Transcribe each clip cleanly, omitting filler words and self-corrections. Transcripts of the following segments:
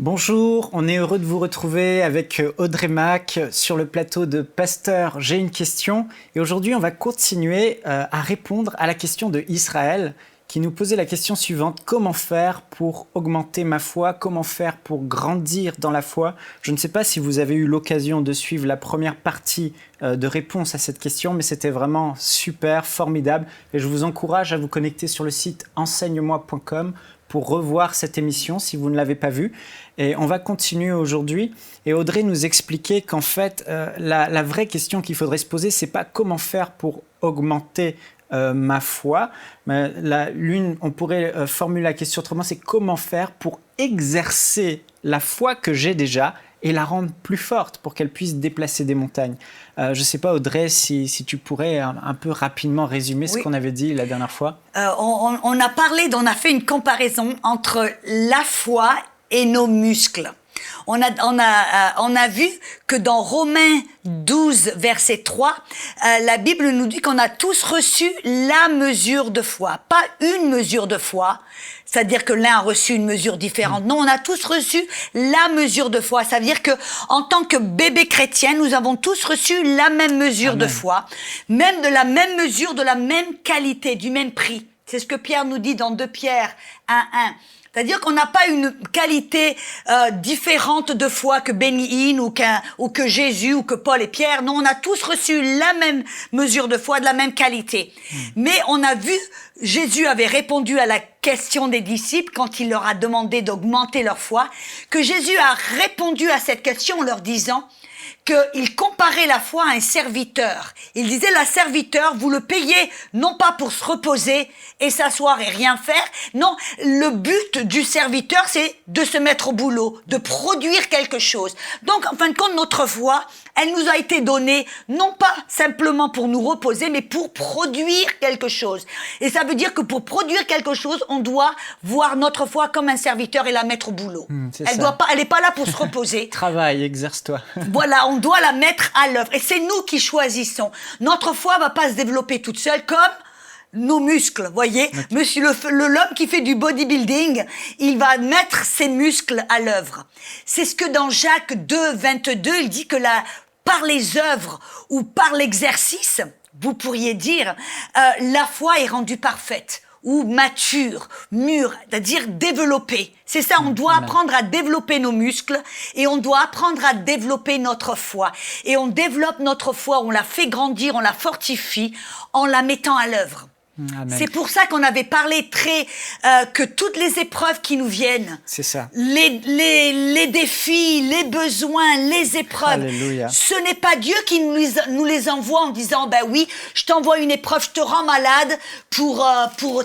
Bonjour, on est heureux de vous retrouver avec Audrey Mac sur le plateau de Pasteur. J'ai une question et aujourd'hui on va continuer à répondre à la question de Israël qui nous posait la question suivante. Comment faire pour augmenter ma foi? Comment faire pour grandir dans la foi? Je ne sais pas si vous avez eu l'occasion de suivre la première partie de réponse à cette question, mais c'était vraiment super, formidable. Et je vous encourage à vous connecter sur le site enseigne-moi.com pour revoir cette émission si vous ne l'avez pas vue. Et on va continuer aujourd'hui. Et Audrey nous expliquait qu'en fait, la vraie question qu'il faudrait se poser, c'est pas comment faire pour augmenter ma foi. Mais on pourrait formuler la question autrement, c'est comment faire pour exercer la foi que j'ai déjà et la rendre plus forte pour qu'elle puisse déplacer des montagnes. Je ne sais pas, Audrey, si tu pourrais un peu rapidement résumer ce qu'on avait dit la dernière fois. On a fait une comparaison entre la foi et nos muscles. On a vu que dans Romains 12, verset 3, la Bible nous dit qu'on a tous reçu la mesure de foi. Pas une mesure de foi, c'est-à-dire que l'un a reçu une mesure différente. Non, on a tous reçu la mesure de foi. Ça veut dire que, en tant que bébé chrétien, nous avons tous reçu la même mesure de foi, même de la même mesure, de la même qualité, du même prix. C'est ce que Pierre nous dit dans 2 Pierre 1:1. C'est-à-dire qu'on n'a pas une qualité différente de foi que Benny Hinn ou que Jésus ou que Paul et Pierre. Non, on a tous reçu la même mesure de foi, de la même qualité. Mais on a vu, Jésus avait répondu à la question des disciples quand il leur a demandé d'augmenter leur foi, que Jésus a répondu à cette question en leur disant qu'il comparait la foi à un serviteur. Il disait, la serviteur, vous le payez non pas pour se reposer et s'asseoir et rien faire. Non, le but du serviteur, c'est de se mettre au boulot, de produire quelque chose. Donc, en fin de compte, notre foi, elle nous a été donnée non pas simplement pour nous reposer, mais pour produire quelque chose. Et ça veut dire que pour produire quelque chose, on doit voir notre foi comme un serviteur et la mettre au boulot. Elle n'est pas là pour se reposer. Travaille, exerce-toi. Voilà, on doit la mettre à l'œuvre. Et c'est nous qui choisissons. Notre foi va pas se développer toute seule comme nos muscles, voyez. Monsieur l'homme qui fait du bodybuilding, il va mettre ses muscles à l'œuvre. C'est ce que dans Jacques 2, 22, il dit que par les œuvres ou par l'exercice, vous pourriez dire, la foi est rendue parfaite ou mature, mûre, c'est-à-dire développée. C'est ça, on doit apprendre à développer nos muscles et on doit apprendre à développer notre foi. Et on développe notre foi, on la fait grandir, on la fortifie en la mettant à l'œuvre. Amen. C'est pour ça qu'on avait parlé que toutes les épreuves qui nous viennent, c'est ça. Les défis, les besoins, les épreuves, Alléluia. Ce n'est pas Dieu qui nous les envoie en disant, ben oui, je t'envoie une épreuve, je te rends malade pour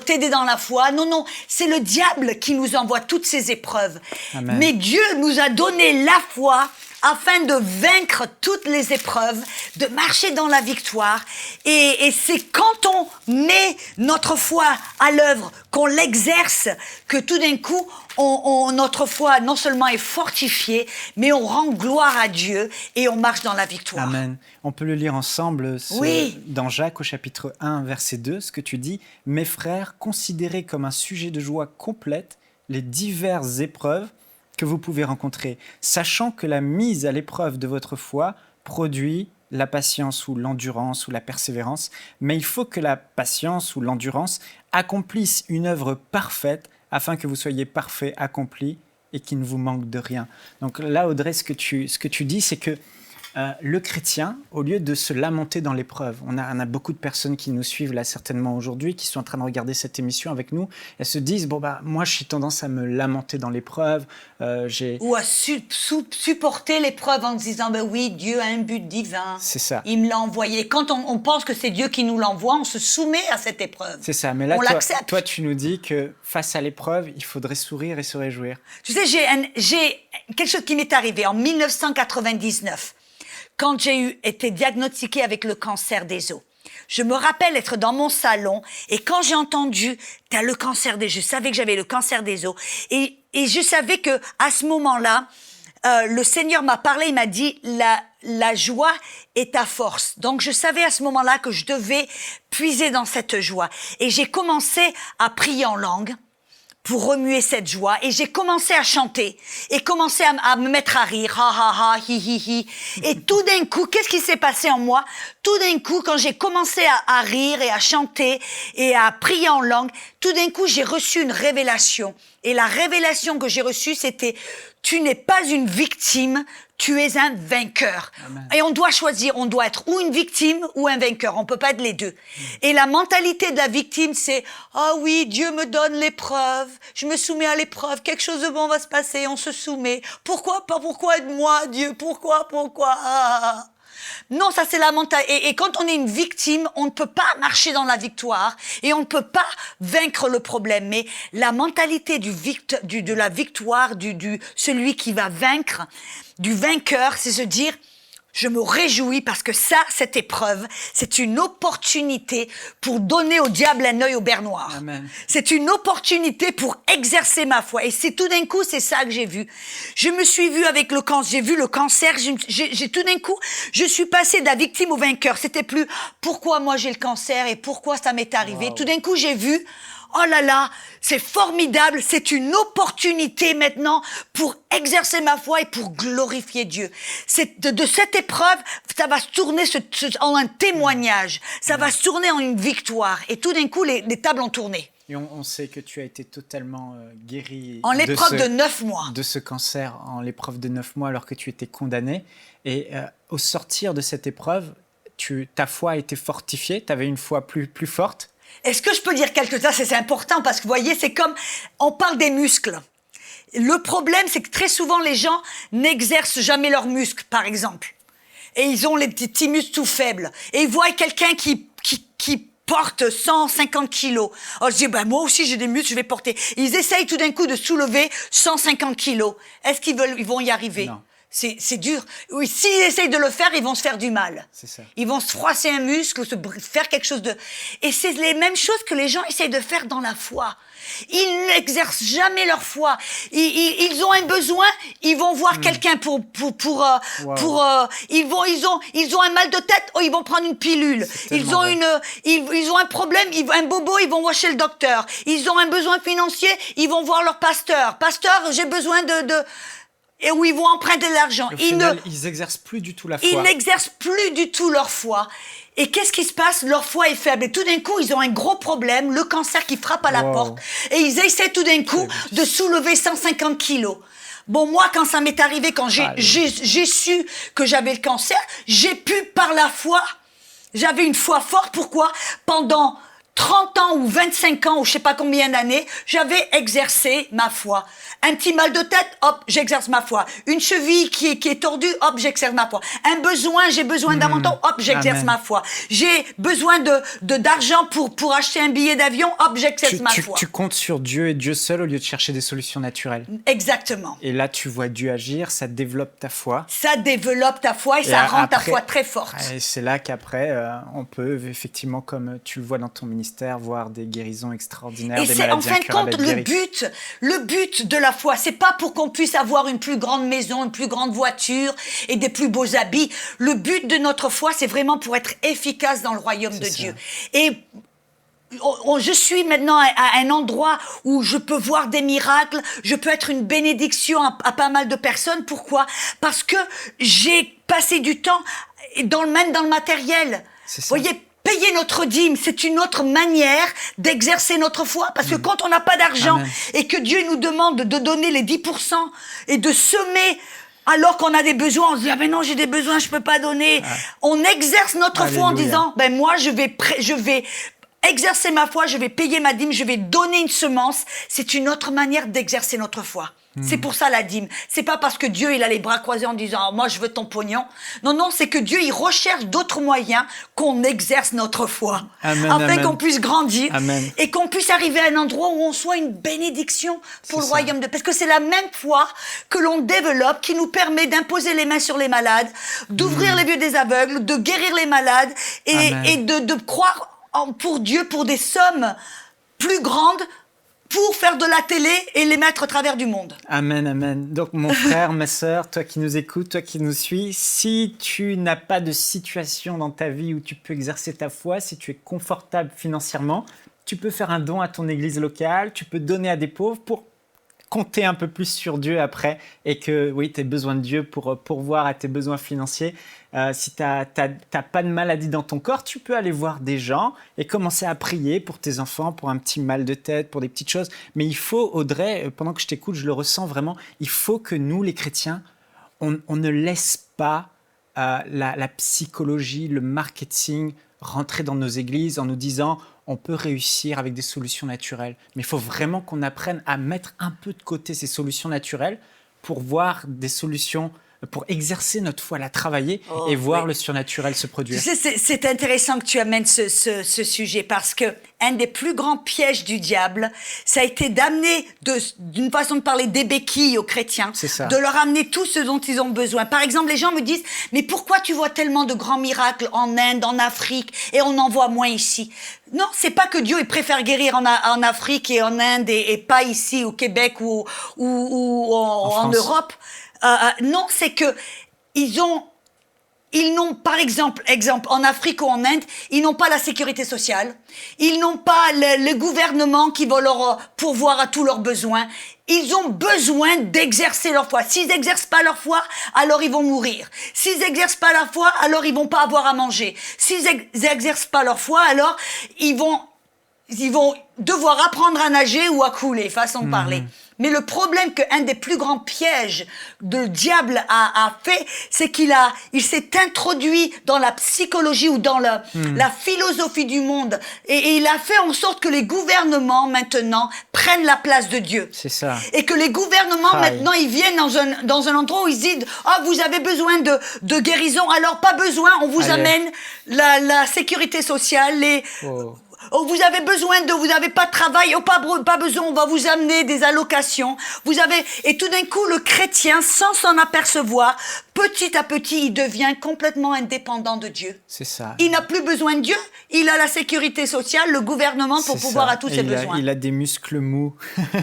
t'aider dans la foi. Non, non, c'est le diable qui nous envoie toutes ces épreuves. Amen. Mais Dieu nous a donné la foi afin de vaincre toutes les épreuves, de marcher dans la victoire. Et c'est quand on met notre foi à l'œuvre, qu'on l'exerce, que tout d'un coup, notre foi non seulement est fortifiée, mais on rend gloire à Dieu et on marche dans la victoire. Amen. On peut le lire ensemble dans Jacques au chapitre 1, verset 2, ce que tu dis. « Mes frères, considérez comme un sujet de joie complète les diverses épreuves que vous pouvez rencontrer, sachant que la mise à l'épreuve de votre foi produit la patience ou l'endurance ou la persévérance, mais il faut que la patience ou l'endurance accomplisse une œuvre parfaite afin que vous soyez parfaits, accomplis et qu'il ne vous manque de rien. » Donc là, Audrey, ce que tu dis, c'est que le chrétien, au lieu de se lamenter dans l'épreuve, on a beaucoup de personnes qui nous suivent là certainement aujourd'hui, qui sont en train de regarder cette émission avec nous, elles se disent, moi j'ai tendance à me lamenter dans l'épreuve. Ou à supporter l'épreuve en se disant, ben oui, Dieu a un but divin. C'est ça. Il me l'a envoyé. Quand on pense que c'est Dieu qui nous l'envoie, on se soumet à cette épreuve. C'est ça, mais là, toi tu nous dis que face à l'épreuve, il faudrait sourire et se réjouir. Tu sais, j'ai quelque chose qui m'est arrivé en 1999. Quand j'ai été diagnostiquée avec le cancer des os. Je me rappelle être dans mon salon et quand j'ai entendu « t'as le cancer des os », je savais que j'avais le cancer des os et je savais que à ce moment-là, le Seigneur m'a parlé, il m'a dit la joie est ta force. Donc je savais à ce moment-là que je devais puiser dans cette joie et j'ai commencé à prier en langue pour remuer cette joie. Et j'ai commencé à chanter et commencé à me mettre à rire. Ha ha ha, hi hi hi. Et tout d'un coup, qu'est-ce qui s'est passé en moi? Tout d'un coup, quand j'ai commencé à rire et à chanter et à prier en langue, tout d'un coup, j'ai reçu une révélation. Et la révélation que j'ai reçue, c'était « Tu n'es pas une victime, tu es un vainqueur. » Et on doit choisir, on doit être ou une victime ou un vainqueur. On peut pas être les deux. Et la mentalité de la victime, c'est « Ah oui, Dieu me donne l'épreuve, je me soumets à l'épreuve, quelque chose de bon va se passer, on se soumet. Pourquoi pas, pourquoi aide-moi Dieu, pourquoi ah. » Non, ça c'est la mentalité. Et quand on est une victime, on ne peut pas marcher dans la victoire et on ne peut pas vaincre le problème. Mais la mentalité de la victoire, celui qui va vaincre, du vainqueur, c'est se dire je me réjouis parce que ça, cette épreuve, c'est une opportunité pour donner au diable un œil au beurre noir. Amen. C'est une opportunité pour exercer ma foi. Et c'est tout d'un coup, c'est ça que j'ai vu. Je me suis vue avec le cancer. J'ai vu le cancer. J'ai tout d'un coup, je suis passée de la victime au vainqueur. C'était plus pourquoi moi j'ai le cancer et pourquoi ça m'est arrivé. Wow. Tout d'un coup, j'ai vu oh là là, c'est formidable, c'est une opportunité maintenant pour exercer ma foi et pour glorifier Dieu. C'est de cette épreuve, ça va se tourner en un témoignage, ça va se tourner en une victoire. Et tout d'un coup, les tables ont tourné. Et on sait que tu as été totalement guérie en l'épreuve de 9 mois. De ce cancer, en l'épreuve de 9 mois, alors que tu étais condamnée. Et au sortir de cette épreuve, ta foi a été fortifiée, tu avais une foi plus forte. Est-ce que je peux dire quelque chose? C'est important parce que vous voyez, c'est comme, on parle des muscles. Le problème, c'est que très souvent, les gens n'exercent jamais leurs muscles, par exemple. Et ils ont les petits muscles tout faibles. Et ils voient quelqu'un qui porte 150 kilos. Alors je dis, moi aussi j'ai des muscles, je vais porter. Ils essayent tout d'un coup de soulever 150 kilos. Est-ce qu'ils vont y arriver? Non. C'est dur. Oui, s'ils essayent de le faire, ils vont se faire du mal. C'est ça. Ils vont se froisser un muscle, faire quelque chose de... Et c'est les mêmes choses que les gens essayent de faire dans la foi. Ils n'exercent jamais leur foi. Ils ont un besoin, ils vont voir quelqu'un ils ont un mal de tête, ils vont prendre une pilule. Ils ont un problème, un bobo, ils vont voir chez le docteur. Ils ont un besoin financier, ils vont voir leur pasteur. Pasteur, j'ai besoin et où ils vont emprunter de l'argent. Ils n'exercent plus du tout la foi. Ils n'exercent plus du tout leur foi. Et qu'est-ce qui se passe? Leur foi est faible. Et tout d'un coup, ils ont un gros problème, le cancer qui frappe à la porte. Et ils essaient tout d'un coup de soulever 150 kilos. Bon, moi, quand ça m'est arrivé, quand j'ai su que j'avais le cancer, j'ai pu, par la foi, j'avais une foi forte. Pourquoi? Pendant 30 ans ou 25 ans ou je sais pas combien d'années, j'avais exercé ma foi. Un petit mal de tête, hop, j'exerce ma foi. Une cheville qui est tordue, hop, j'exerce ma foi. J'ai besoin d'un manteau, hop, j'exerce ma foi. J'ai besoin d'argent pour acheter un billet d'avion, hop, j'exerce ma foi. Tu comptes sur Dieu et Dieu seul au lieu de chercher des solutions naturelles. Exactement. Et là, tu vois Dieu agir, ça développe ta foi. Ça développe ta foi et ça rend ta foi très forte. Et c'est là qu'après, on peut effectivement, comme tu le vois dans ton ministère, voir des guérisons extraordinaires, des maladies incurables. En fin de compte, le but de la foi, c'est pas pour qu'on puisse avoir une plus grande maison, une plus grande voiture et des plus beaux habits. Le but de notre foi, c'est vraiment pour être efficace dans le royaume de Dieu. Et je suis maintenant à un endroit où je peux voir des miracles, je peux être une bénédiction à pas mal de personnes. Pourquoi? Parce que j'ai passé du temps même dans le matériel. Vous voyez, payer notre dîme, c'est une autre manière d'exercer notre foi. Parce que quand on n'a pas d'argent et que Dieu nous demande de donner les 10% et de semer alors qu'on a des besoins, on se dit « Ah ben non, j'ai des besoins, je peux pas donner. On exerce notre foi en disant « Ben moi, je vais exercer ma foi, je vais payer ma dîme, je vais donner une semence. » C'est une autre manière d'exercer notre foi. C'est pour ça la dîme. C'est pas parce que Dieu il a les bras croisés en disant moi je veux ton pognon. Non, c'est que Dieu il recherche d'autres moyens qu'on exerce notre foi, afin qu'on puisse grandir et qu'on puisse arriver à un endroit où on soit une bénédiction pour le royaume de Dieu. Parce que c'est la même foi que l'on développe qui nous permet d'imposer les mains sur les malades, d'ouvrir les yeux des aveugles, de guérir les malades et de croire pour Dieu pour des sommes plus grandes, pour faire de la télé et les mettre à travers du monde. Amen, amen. Donc mon frère, ma sœur, toi qui nous écoutes, toi qui nous suis, si tu n'as pas de situation dans ta vie où tu peux exercer ta foi, si tu es confortable financièrement, tu peux faire un don à ton église locale, tu peux donner à des pauvres pour compter un peu plus sur Dieu après et que oui, tu as besoin de Dieu pour pourvoir à tes besoins financiers. Si tu n'as pas de maladie dans ton corps, tu peux aller voir des gens et commencer à prier pour tes enfants, pour un petit mal de tête, pour des petites choses. Mais il faut, Audrey, pendant que je t'écoute, je le ressens vraiment, il faut que nous, les chrétiens, on ne laisse pas la psychologie, le marketing rentrer dans nos églises en nous disant on peut réussir avec des solutions naturelles. Mais il faut vraiment qu'on apprenne à mettre un peu de côté ces solutions naturelles pour voir des solutions, pour exercer notre foi, la travailler et voir le surnaturel se produire. Tu sais, c'est intéressant que tu amènes ce sujet parce que un des plus grands pièges du diable, ça a été d'amener, d'une façon de parler, des béquilles aux chrétiens, de leur amener tout ce dont ils ont besoin. Par exemple, les gens me disent, mais pourquoi tu vois tellement de grands miracles en Inde, en Afrique, et on en voit moins ici? Non, c'est pas que Dieu il préfère guérir en Afrique et en Inde et pas ici au Québec ou en Europe. Non, c'est que ils n'ont, par exemple, en Afrique ou en Inde, ils n'ont pas la sécurité sociale. Ils n'ont pas le gouvernement qui va leur pourvoir à tous leurs besoins. Ils ont besoin d'exercer leur foi. S'ils n'exercent pas leur foi, alors ils vont mourir. S'ils n'exercent pas leur foi, alors ils vont pas avoir à manger. S'ils n'exercent pas leur foi, alors ils vont devoir apprendre à nager ou à couler, façon de parler. Mais le problème qu'un des plus grands pièges que le diable a fait, c'est qu'il s'est introduit dans la psychologie ou dans la philosophie du monde. Et il a fait en sorte que les gouvernements, maintenant, prennent la place de Dieu. C'est ça. Et que les gouvernements, maintenant, ils viennent dans un endroit où ils disent « Ah, vous avez besoin de guérison, alors pas besoin, on vous amène la sécurité sociale, Oh, vous avez pas de travail, oh, pas besoin, on va vous amener des allocations. Et tout d'un coup, le chrétien, sans s'en apercevoir, petit à petit, il devient complètement indépendant de Dieu. C'est ça. Il n'a plus besoin de Dieu, il a la sécurité sociale, le gouvernement pour pouvoir à tous ses besoins. Il a des muscles mous.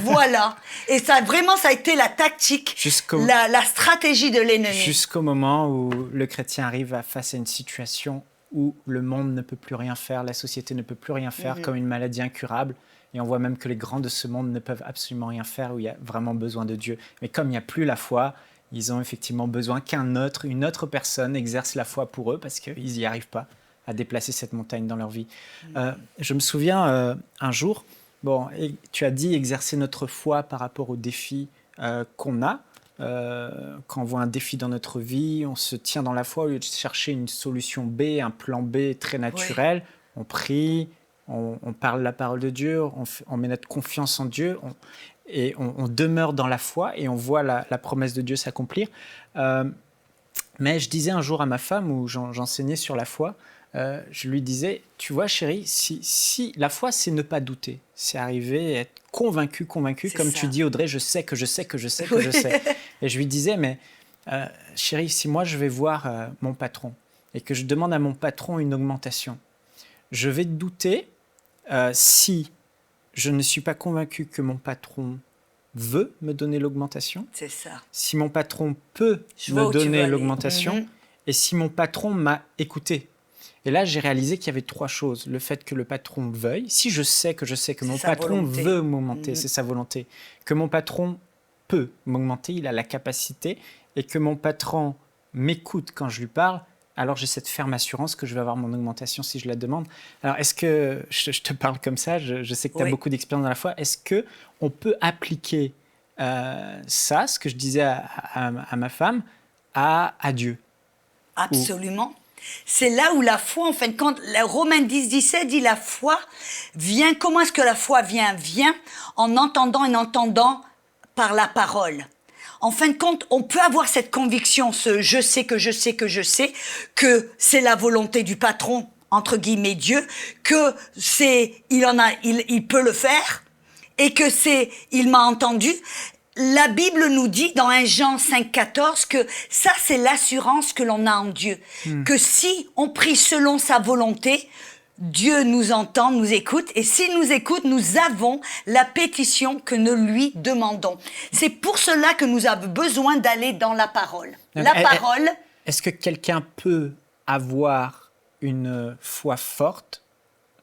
Voilà. Et ça a été la tactique, la stratégie de l'ennemi. Jusqu'au moment où le chrétien arrive face à une situation où le monde ne peut plus rien faire, la société ne peut plus rien faire, comme une maladie incurable. Et on voit même que les grands de ce monde ne peuvent absolument rien faire, où il y a vraiment besoin de Dieu. Mais comme il n'y a plus la foi, ils ont effectivement besoin une autre personne exerce la foi pour eux, parce qu'ils n'y arrivent pas à déplacer cette montagne dans leur vie. Je me souviens un jour, tu as dit exercer notre foi par rapport aux défis qu'on a. Quand on voit un défi dans notre vie, on se tient dans la foi au lieu de chercher une solution B, un plan B très naturel. On prie, on parle la parole de Dieu, on met notre confiance en Dieu et on demeure dans la foi et on voit la promesse de Dieu s'accomplir. Mais je disais un jour à ma femme, où j'enseignais sur la foi, je lui disais, tu vois chérie, si la foi c'est ne pas douter, c'est arriver à être convaincu, comme tu dis Audrey, je sais. Et je lui disais, mais chérie, si moi je vais voir mon patron et que je demande à mon patron une augmentation, je vais douter si je ne suis pas convaincu que mon patron veut me donner l'augmentation. C'est ça. Si mon patron peut me donner l'augmentation et si mon patron m'a écouté. Et là, j'ai réalisé qu'il y avait 3 choses. Le fait que le patron veuille. Si je sais que mon patron veut m'augmenter, c'est sa volonté. Que mon patron peut m'augmenter, il a la capacité. Et que mon patron m'écoute quand je lui parle, alors j'ai cette ferme assurance que je vais avoir mon augmentation si je la demande. Alors, est-ce que, je te parle comme ça, je sais que tu as beaucoup d'expérience dans la foi, est-ce qu'on peut appliquer ça, ce que je disais à ma femme, à Dieu? Absolument. C'est là où la foi, en fin de compte, Romains 10:17 dit la foi vient. Comment est-ce que la foi vient? Vient en entendant par la parole. En fin de compte, on peut avoir cette conviction, je sais que c'est la volonté du patron, entre guillemets Dieu, que il peut le faire et que il m'a entendu. La Bible nous dit dans 1 Jean 5,14 que ça, c'est l'assurance que l'on a en Dieu. Que si on prie selon sa volonté, Dieu nous entend, nous écoute. Et s'il nous écoute, nous avons la pétition que nous lui demandons. C'est pour cela que nous avons besoin d'aller dans la parole. Parole... Est-ce que quelqu'un peut avoir une foi forte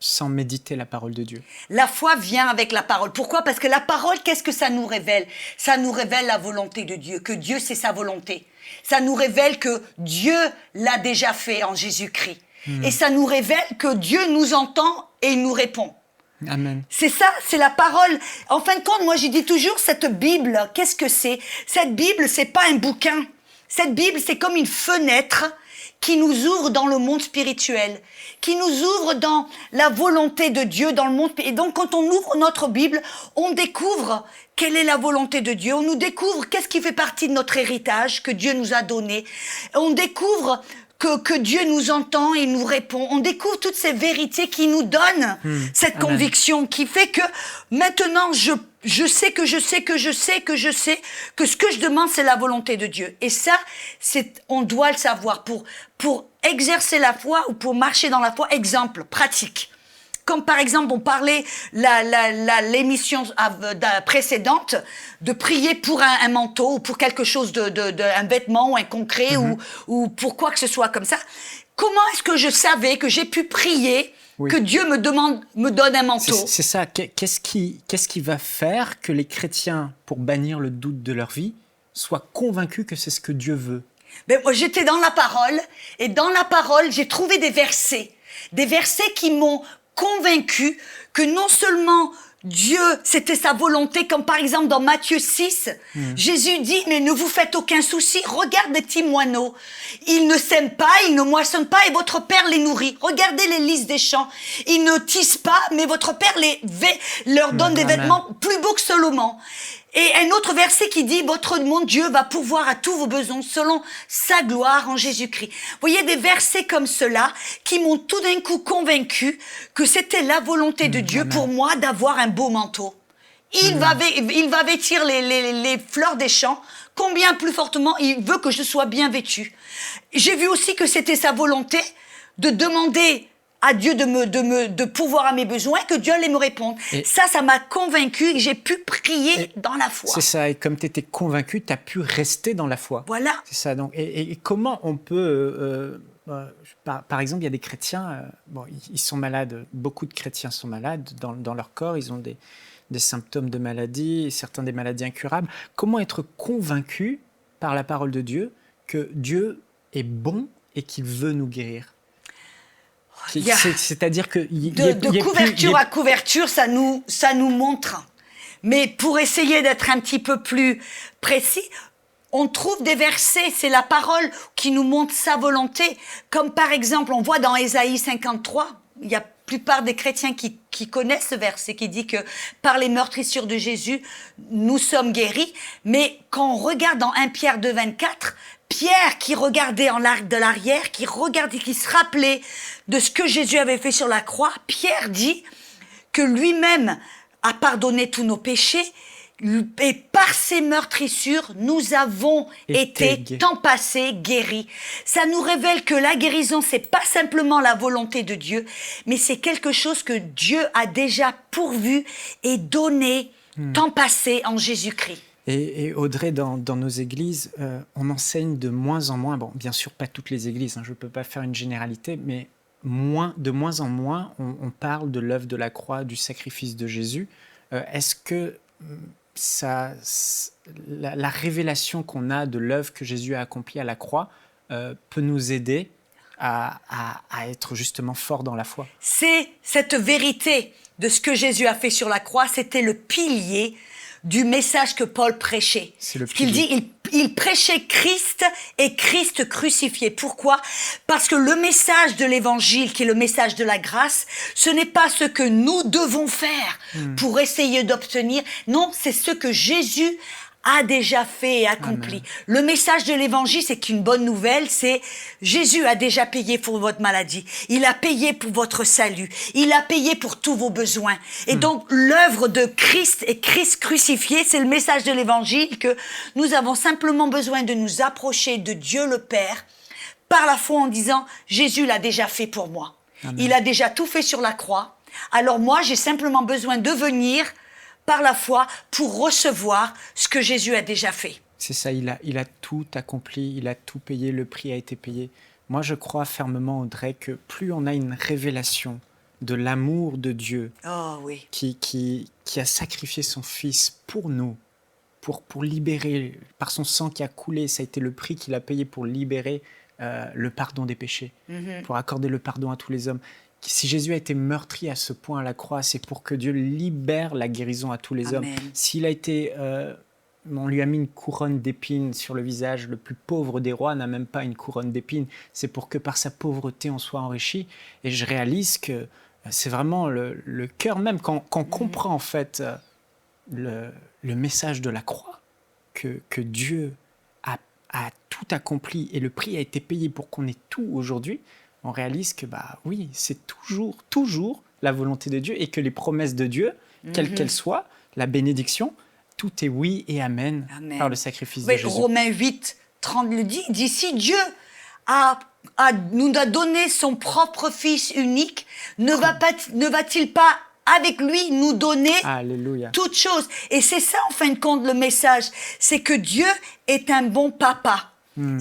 sans méditer la parole de Dieu. La foi vient avec la parole. Pourquoi? Parce que la parole, qu'est-ce que ça nous révèle? Ça nous révèle la volonté de Dieu, que Dieu, c'est sa volonté. Ça nous révèle que Dieu l'a déjà fait en Jésus-Christ. Et ça nous révèle que Dieu nous entend et il nous répond. Amen. C'est ça, c'est la parole. En fin de compte, moi, je dis toujours, cette Bible, qu'est-ce que c'est? Cette Bible, c'est pas un bouquin. Cette Bible, c'est comme une fenêtre qui nous ouvre dans le monde spirituel, qui nous ouvre dans la volonté de Dieu, dans le monde. Et donc, quand on ouvre notre Bible, on découvre quelle est la volonté de Dieu. On nous découvre qu'est-ce qui fait partie de notre héritage que Dieu nous a donné. On découvre que Dieu nous entend et nous répond. On découvre toutes ces vérités qui nous donnent cette Amen. conviction qui fait que maintenant je sais que ce que je demande, c'est la volonté de Dieu. Et ça, on doit le savoir pour exercer la foi ou pour marcher dans la foi. Exemple pratique. Comme par exemple, on parlait l'émission précédente de prier pour un manteau ou pour quelque chose un vêtement ou un concret ou pour quoi que ce soit comme ça. Comment est-ce que je savais que j'ai pu prier que Dieu me donne un manteau? C'est ça. Qu'est-ce qui va faire que les chrétiens, pour bannir le doute de leur vie, soient convaincus que c'est ce que Dieu veut? Ben, moi, j'étais dans la parole et dans la parole, j'ai trouvé des versets qui m'ont convaincu que non seulement Dieu, c'était sa volonté, comme par exemple dans Matthieu 6, Jésus dit, mais ne vous faites aucun souci, regarde les petits moineaux, ils ne sèment pas, ils ne moissonnent pas, et votre Père les nourrit. Regardez les lys des champs, ils ne tissent pas, mais votre Père leur donne des vêtements plus beaux que Salomon. Et un autre verset qui dit, mon Dieu va pourvoir à tous vos besoins selon sa gloire en Jésus-Christ. Vous voyez des versets comme cela qui m'ont tout d'un coup convaincu que c'était la volonté de Dieu pour moi d'avoir un beau manteau. Il va vêtir les fleurs des champs. Combien plus fortement il veut que je sois bien vêtue. J'ai vu aussi que c'était sa volonté de demander à Dieu de pourvoir à mes besoins, que Dieu allait me répondre. Et ça m'a convaincu et j'ai pu prier dans la foi. C'est ça, et comme tu étais convaincu, tu as pu rester dans la foi. Voilà. C'est ça, donc, et comment on peut... par exemple, il y a des chrétiens, ils sont malades, beaucoup de chrétiens sont malades dans leur corps, ils ont des symptômes de maladie, certains des maladies incurables. Comment être convaincu par la parole de Dieu que Dieu est bon et qu'il veut nous guérir? C'est-à-dire que de couverture à couverture, ça nous montre. Mais pour essayer d'être un petit peu plus précis, on trouve des versets, c'est la parole qui nous montre sa volonté. Comme par exemple, on voit dans Ésaïe 53, il y a la plupart des chrétiens qui connaissent ce verset qui dit que par les meurtrissures de Jésus, nous sommes guéris. Mais quand on regarde dans 1 Pierre 2, 24, Pierre qui regardait en de l'arrière, qui se rappelait de ce que Jésus avait fait sur la croix, Pierre dit que lui-même a pardonné tous nos péchés et par ses meurtrissures, nous avons été temps passé guéris. Ça nous révèle que la guérison, c'est pas simplement la volonté de Dieu, mais c'est quelque chose que Dieu a déjà pourvu et donné temps passé en Jésus-Christ. Et Audrey, dans nos églises, on enseigne de moins en moins, bon, bien sûr pas toutes les églises, je ne peux pas faire une généralité, mais de moins en moins, on parle de l'œuvre de la croix, du sacrifice de Jésus. Est-ce que la révélation qu'on a de l'œuvre que Jésus a accomplie à la croix peut nous aider à être justement fort dans la foi? C'est cette vérité de ce que Jésus a fait sur la croix, c'était le pilier du message que Paul prêchait. Ce qu'il dit, il prêchait Christ et Christ crucifié. Pourquoi? Parce que le message de l'évangile, qui est le message de la grâce, ce n'est pas ce que nous devons faire pour essayer d'obtenir. Non, c'est ce que Jésus a déjà fait et accompli. Amen. Le message de l'évangile, c'est qu'une bonne nouvelle, c'est Jésus a déjà payé pour votre maladie. Il a payé pour votre salut. Il a payé pour tous vos besoins. Et donc, l'œuvre de Christ et Christ crucifié, c'est le message de l'évangile que nous avons simplement besoin de nous approcher de Dieu le Père par la foi en disant, Jésus l'a déjà fait pour moi. Amen. Il a déjà tout fait sur la croix. Alors moi, j'ai simplement besoin de venir par la foi pour recevoir ce que Jésus a déjà fait. C'est ça, il a tout accompli, il a tout payé, le prix a été payé. Moi, je crois fermement, Audrey, que plus on a une révélation de l'amour de Dieu Oh oui. qui a sacrifié son Fils pour nous, pour libérer, par son sang qui a coulé, ça a été le prix qu'il a payé pour libérer le pardon des péchés, pour accorder le pardon à tous les hommes. Si Jésus a été meurtri à ce point à la croix, c'est pour que Dieu libère la guérison à tous les Amen. hommes. S'il a été... on lui a mis une couronne d'épines sur le visage. Le plus pauvre des rois n'a même pas une couronne d'épines. C'est pour que par sa pauvreté, on soit enrichi. Et je réalise que c'est vraiment le cœur même, quand on comprend en fait le message de la croix, que Dieu a tout accompli et le prix a été payé pour qu'on ait tout aujourd'hui, on réalise que oui, c'est toujours la volonté de Dieu et que les promesses de Dieu, quelles qu'elles soient, la bénédiction, tout est oui et amen, par le sacrifice de Jésus. Romains 8, 30 le dit, si Dieu nous a donné son propre Fils unique, ne va-t-il pas avec lui nous donner Alléluia. toutes choses? Et c'est ça, en fin de compte, le message. C'est que Dieu est un bon papa.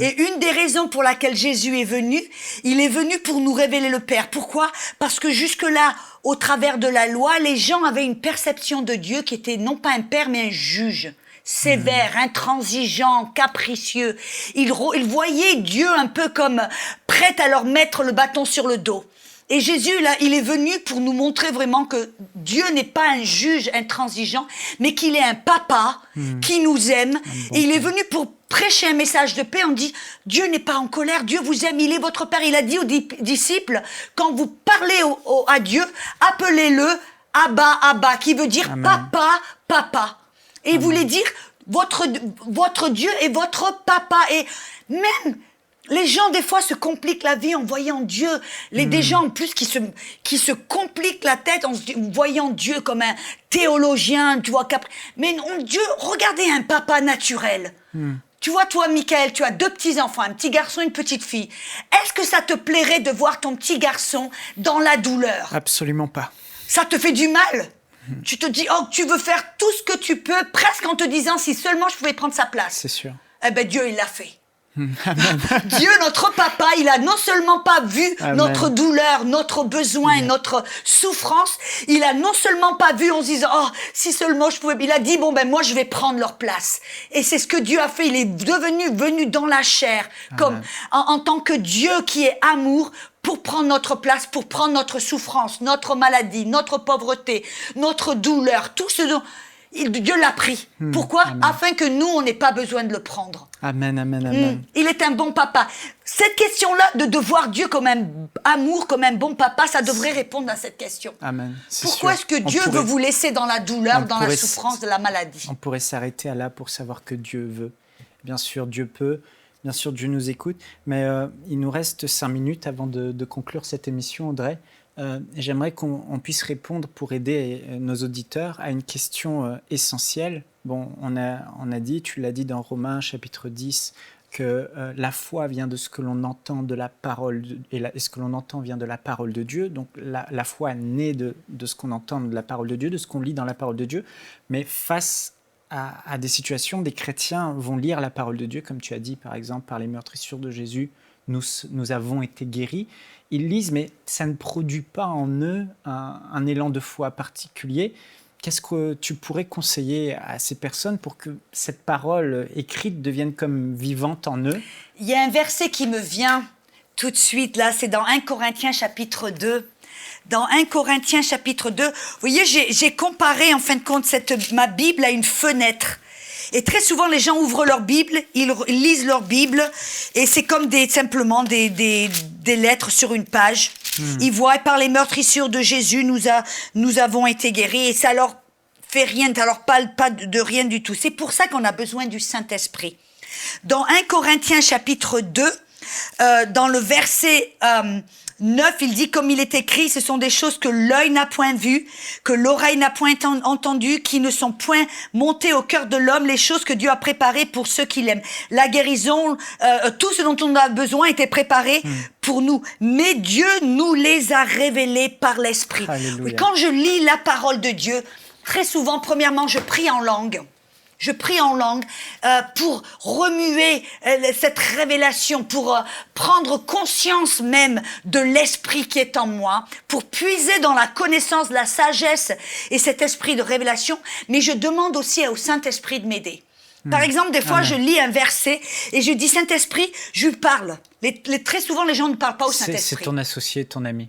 Et une des raisons pour laquelle Jésus est venu, il est venu pour nous révéler le Père. Pourquoi? Parce que jusque-là, au travers de la loi, les gens avaient une perception de Dieu qui était non pas un père, mais un juge. Sévère, intransigeant, capricieux. Ils voyaient Dieu un peu comme prêt à leur mettre le bâton sur le dos. Et Jésus, là, il est venu pour nous montrer vraiment que Dieu n'est pas un juge intransigeant, mais qu'il est un papa qui nous aime. Et il est venu pour prêcher un message de paix. On dit, Dieu n'est pas en colère, Dieu vous aime, il est votre Père. Il a dit aux disciples, quand vous parlez à Dieu, appelez-le Abba, Abba, qui veut dire papa, papa. Et il voulait dire, votre Dieu est votre papa. Et même... les gens, des fois, se compliquent la vie en voyant Dieu. Des gens, en plus, qui se compliquent la tête en voyant Dieu comme un théologien, tu vois. Mais non, Dieu, regardez un papa naturel. Tu vois, toi, Michael, tu as 2 petits-enfants, un petit garçon et une petite fille. Est-ce que ça te plairait de voir ton petit garçon dans la douleur? Absolument pas. Ça te fait du mal? Tu te dis, tu veux faire tout ce que tu peux, presque en te disant, si seulement je pouvais prendre sa place. C'est sûr. Eh bien, Dieu, il l'a fait. Dieu, notre papa, il a non seulement pas vu notre douleur, notre besoin, notre souffrance, il a non seulement pas vu en se disant, si seulement je pouvais, il a dit, moi je vais prendre leur place. Et c'est ce que Dieu a fait, il est venu dans la chair, comme en tant que Dieu qui est amour, pour prendre notre place, pour prendre notre souffrance, notre maladie, notre pauvreté, notre douleur, tout ce dont... Dieu l'a pris. Pourquoi? Afin que nous, on n'ait pas besoin de le prendre. Amen, amen, amen. Il est un bon papa. Cette question-là, de voir Dieu comme un amour, comme un bon papa, ça devrait répondre à cette question. Amen. Pourquoi est-ce que Dieu veut vous laisser dans la douleur, dans la souffrance de la maladie? On pourrait s'arrêter à là pour savoir que Dieu veut. Bien sûr, Dieu peut. Bien sûr, Dieu nous écoute. Mais il nous reste 5 minutes avant de conclure cette émission, Audrey. J'aimerais qu'on puisse répondre pour aider nos auditeurs à une question essentielle. Bon, on a dit, tu l'as dit dans Romains chapitre 10, que la foi vient de ce que l'on entend de la parole, et ce que l'on entend vient de la parole de Dieu. Donc la foi naît de ce qu'on entend de la parole de Dieu, de ce qu'on lit dans la parole de Dieu. Mais face à des situations, des chrétiens vont lire la parole de Dieu, comme tu as dit, par exemple, par les meurtrissures de Jésus, nous avons été guéris. Ils lisent, mais ça ne produit pas en eux un élan de foi particulier. Qu'est-ce que tu pourrais conseiller à ces personnes pour que cette parole écrite devienne comme vivante en eux? Il y a un verset qui me vient tout de suite, là, c'est dans 1 Corinthiens chapitre 2. Dans 1 Corinthiens chapitre 2, vous voyez, j'ai comparé en fin de compte ma Bible à une fenêtre. Et très souvent, les gens ouvrent leur Bible, ils lisent leur Bible, et c'est comme simplement des lettres sur une page. Ils voient, par les meurtrissures de Jésus, nous avons été guéris, et ça leur fait rien, ça leur parle pas de rien du tout. C'est pour ça qu'on a besoin du Saint-Esprit. Dans 1 Corinthiens chapitre 2, dans le verset 9, il dit, comme il est écrit, ce sont des choses que l'œil n'a point vues, que l'oreille n'a point entendues, qui ne sont point montées au cœur de l'homme, les choses que Dieu a préparées pour ceux qui l'aiment. La guérison, tout ce dont on a besoin était préparé pour nous. Mais Dieu nous les a révélés par l'Esprit. Oui, quand je lis la parole de Dieu, très souvent, premièrement, je prie en langue. Je prie en langue pour remuer cette révélation, pour prendre conscience même de l'esprit qui est en moi, pour puiser dans la connaissance, la sagesse et cet esprit de révélation. Mais je demande aussi au Saint-Esprit de m'aider. Par exemple, des fois, Amen. je lis un verset et je dis, Saint-Esprit, je lui parle. Très souvent, les gens ne parlent pas au C'est Saint-Esprit. ton associé, ton ami,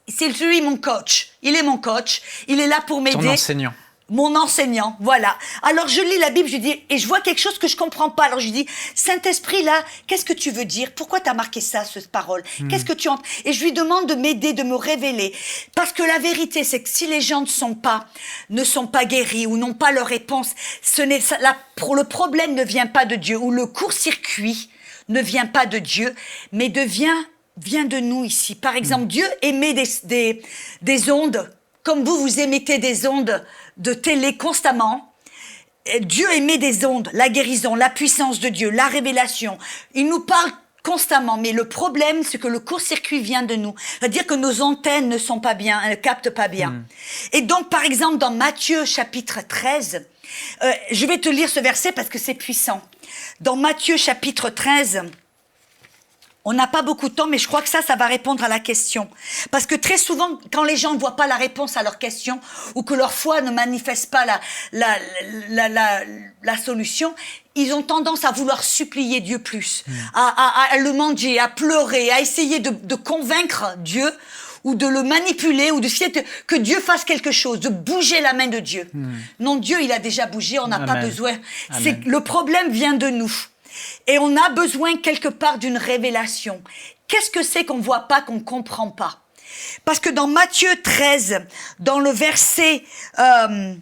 C'est lui mon coach. Il est mon coach. Il est là pour m'aider. ton enseignant. Mon enseignant, voilà. Alors je lis la Bible, je dis, et je vois quelque chose que je comprends pas. Alors je dis, Saint-Esprit, là, qu'est-ce que tu veux dire? Pourquoi tu as marqué ça, cette parole? Qu'est-ce que tu entends? Et je lui demande de m'aider, de me révéler. Parce que la vérité, c'est que si les gens ne sont pas guéris ou n'ont pas leur réponse, le problème ne vient pas de Dieu, ou le court-circuit ne vient pas de Dieu, mais vient de nous ici. Par exemple, Dieu émet des ondes, comme vous émettez des ondes de télé constamment. Dieu émet des ondes, la guérison, la puissance de Dieu, la révélation. Il nous parle constamment, mais le problème, c'est que le court-circuit vient de nous. C'est-à-dire que nos antennes ne sont pas bien, elles ne captent pas bien. Et donc, par exemple, dans Matthieu chapitre 13, je vais te lire ce verset parce que c'est puissant. Dans Matthieu chapitre 13, on n'a pas beaucoup de temps, mais je crois que ça va répondre à la question. Parce que très souvent, quand les gens ne voient pas la réponse à leur question, ou que leur foi ne manifeste pas la solution, ils ont tendance à vouloir supplier Dieu plus, à le mendier, à pleurer, à essayer de convaincre Dieu, ou de le manipuler, ou que Dieu fasse quelque chose, de bouger la main de Dieu. Non, Dieu, il a déjà bougé, on n'a pas besoin. Le problème vient de nous. Et on a besoin quelque part d'une révélation. Qu'est-ce que c'est qu'on ne voit pas, qu'on ne comprend pas? Parce que dans Matthieu 13, dans le verset 13,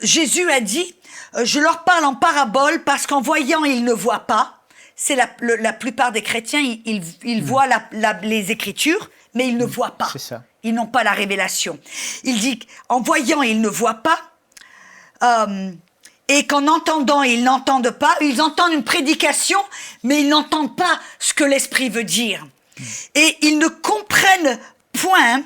Jésus a dit, je leur parle en parabole parce qu'en voyant, ils ne voient pas. C'est la plupart des chrétiens, ils voient les Écritures, mais ils ne voient pas. C'est ça. Ils n'ont pas la révélation. Il dit, en voyant, ils ne voient pas. Et qu'en entendant, ils n'entendent pas. Ils entendent une prédication, mais ils n'entendent pas ce que l'Esprit veut dire. Et ils ne comprennent point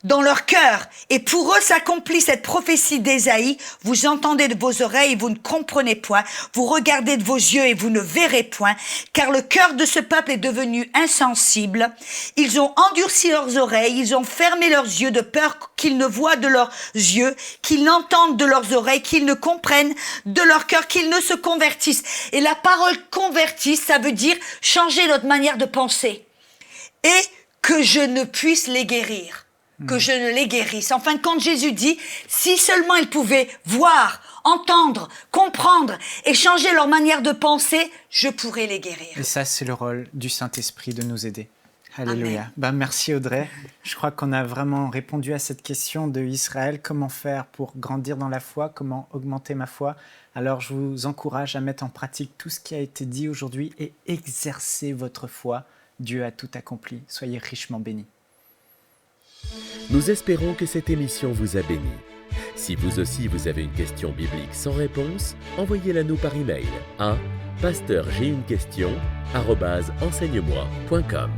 dans leur cœur. Et pour eux s'accomplit cette prophétie d'Ésaïe. Vous entendez de vos oreilles et vous ne comprenez point. Vous regardez de vos yeux et vous ne verrez point. Car le cœur de ce peuple est devenu insensible. Ils ont endurci leurs oreilles. Ils ont fermé leurs yeux de peur qu'ils ne voient de leurs yeux, qu'ils n'entendent de leurs oreilles, qu'ils ne comprennent de leur cœur, qu'ils ne se convertissent. Et la parole convertisse, ça veut dire changer notre manière de penser. Et que je ne puisse les guérir. Que je ne les guérisse. En fin de compte, Jésus dit, si seulement ils pouvaient voir, entendre, comprendre et changer leur manière de penser, je pourrais les guérir. Et ça, c'est le rôle du Saint-Esprit de nous aider. Alléluia. Merci Audrey. Je crois qu'on a vraiment répondu à cette question de Israël. Comment faire pour grandir dans la foi? Comment augmenter ma foi? Alors je vous encourage à mettre en pratique tout ce qui a été dit aujourd'hui et exercer votre foi. Dieu a tout accompli. Soyez richement bénis. Nous espérons que cette émission vous a béni. Si vous aussi vous avez une question biblique sans réponse, envoyez-la nous par email à pasteurj'aiunequestion@enseigne-moi.com.